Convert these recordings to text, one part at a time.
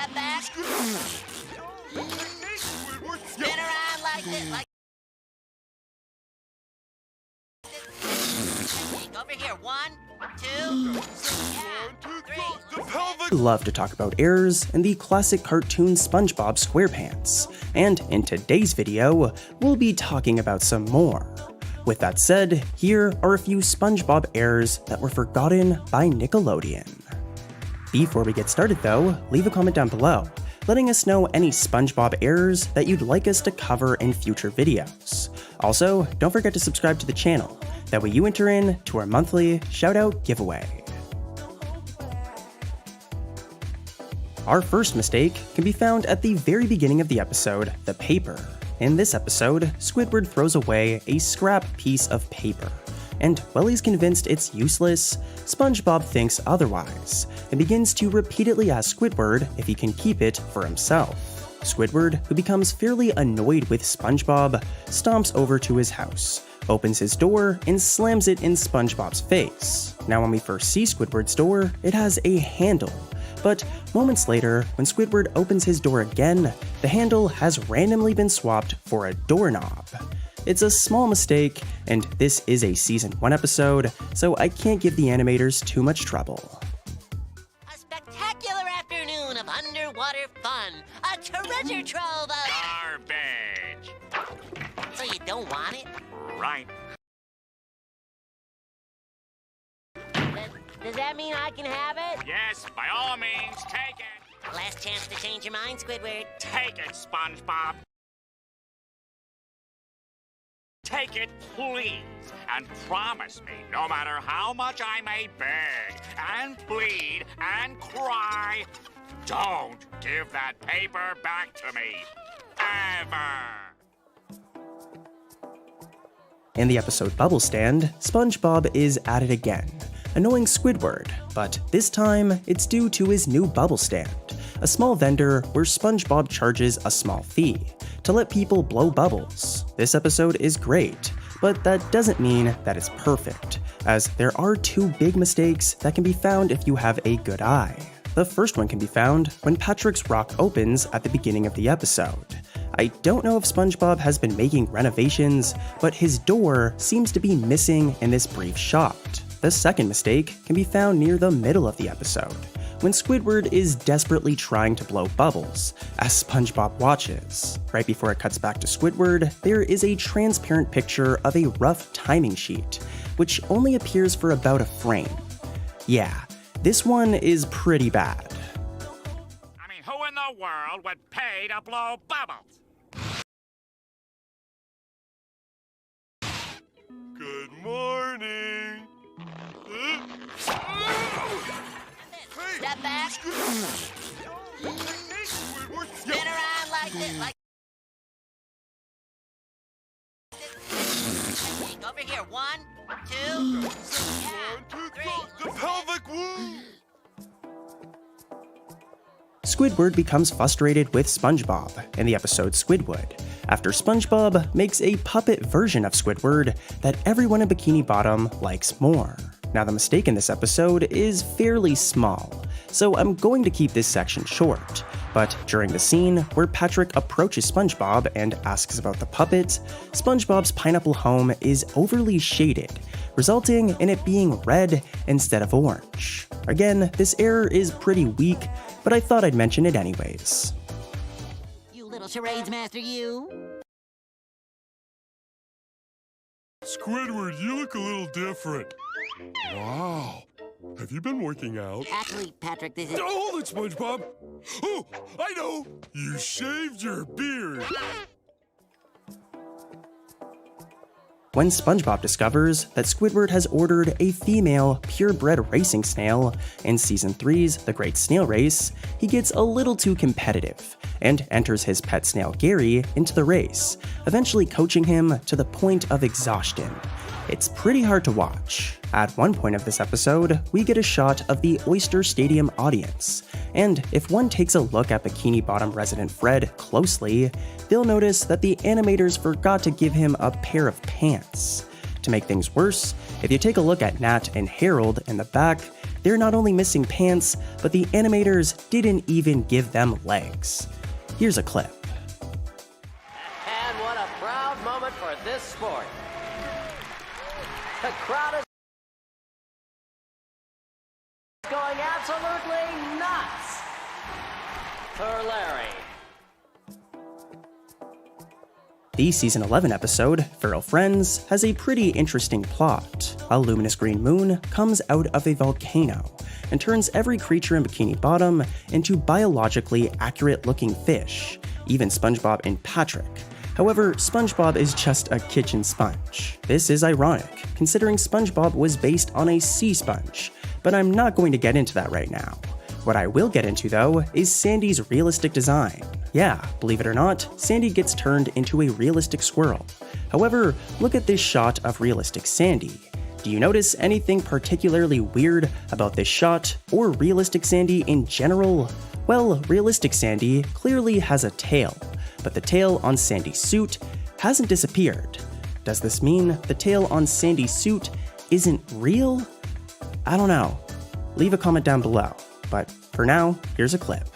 Step back. Spin around like this. Over here. 1, 2, 3. We love to talk about errors in the classic cartoon SpongeBob SquarePants, and in today's video, we'll be talking about some more. With that said, here are a few SpongeBob errors that were forgotten by Nickelodeon. Before we get started though, leave a comment down below, letting us know any SpongeBob errors that you'd like us to cover in future videos. Also, don't forget to subscribe to the channel, that way you enter in to our monthly shoutout giveaway. Our first mistake can be found at the very beginning of the episode, The Paper. In this episode, Squidward throws away a scrap piece of paper, and while he's convinced it's useless, SpongeBob thinks otherwise, and begins to repeatedly ask Squidward if he can keep it for himself. Squidward, who becomes fairly annoyed with SpongeBob, stomps over to his house, opens his door, and slams it in SpongeBob's face. Now when we first see Squidward's door, it has a handle, but moments later, when Squidward opens his door again, the handle has randomly been swapped for a doorknob. It's a small mistake, and this is a Season 1 episode, so I can't give the animators too much trouble. A spectacular afternoon of underwater fun. A treasure trove of... Garbage. So you don't want it? Right. Does that mean I can have it? Yes, by all means, take it. Last chance to change your mind, Squidward. Take it, SpongeBob. Take it, please, and promise me, no matter how much I may beg and plead and cry, don't give that paper back to me. Ever. In the episode Bubble Stand, SpongeBob is at it again, annoying Squidward, but this time it's due to his new bubble stand, a small vendor where SpongeBob charges a small fee to let people blow bubbles. This episode is great, but that doesn't mean that it's perfect, as there are two big mistakes that can be found if you have a good eye. The first one can be found when Patrick's rock opens at the beginning of the episode. I don't know if SpongeBob has been making renovations, but his door seems to be missing in this brief shot. The second mistake can be found near the middle of the episode, when Squidward is desperately trying to blow bubbles, as SpongeBob watches. Right before it cuts back to Squidward, there is a transparent picture of a rough timing sheet, which only appears for about a frame. Yeah, this one is pretty bad. I mean, who in the world would pay to blow bubbles? Good morning. Step back. Spin around like this. Over here. 1, 2, 3. The pelvic wound. Squidward becomes frustrated with SpongeBob in the episode Squidward, after SpongeBob makes a puppet version of Squidward that everyone in Bikini Bottom likes more. Now the mistake in this episode is fairly small, so I'm going to keep this section short, but during the scene where Patrick approaches SpongeBob and asks about the puppet, SpongeBob's pineapple home is overly shaded, resulting in it being red instead of orange. Again, this error is pretty weak, but I thought I'd mention it anyways. You little charades master, you. Squidward, you look a little different. Wow. Have you been working out? Actually, Patrick, this is... Hold it, SpongeBob. Oh, I know. You shaved your beard. When SpongeBob discovers that Squidward has ordered a female purebred racing snail in Season 3's The Great Snail Race, he gets a little too competitive and enters his pet snail Gary into the race, eventually coaching him to the point of exhaustion. It's pretty hard to watch. At one point of this episode, we get a shot of the Oyster Stadium audience, and if one takes a look at Bikini Bottom resident Fred closely, they'll notice that the animators forgot to give him a pair of pants. To make things worse, if you take a look at Nat and Harold in the back, they're not only missing pants, but the animators didn't even give them legs. Here's a clip. And what a proud moment for this sport. The crowd is going absolutely nuts for Larry. The season 11 episode, Feral Friends, has a pretty interesting plot. A luminous green moon comes out of a volcano and turns every creature in Bikini Bottom into biologically accurate-looking fish, even SpongeBob and Patrick. However, SpongeBob is just a kitchen sponge. This is ironic, considering SpongeBob was based on a sea sponge, but I'm not going to get into that right now. What I will get into, though, is Sandy's realistic design. Yeah, believe it or not, Sandy gets turned into a realistic squirrel. However, look at this shot of realistic Sandy. Do you notice anything particularly weird about this shot, or realistic Sandy in general? Well, realistic Sandy clearly has a tail, but the tail on Sandy's suit hasn't disappeared. Does this mean the tail on Sandy's suit isn't real? I don't know. Leave a comment down below. But for now, here's a clip.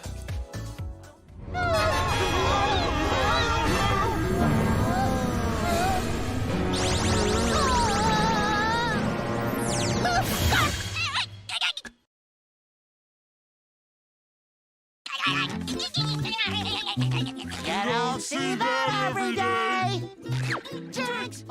You don't see that every day. Jinx!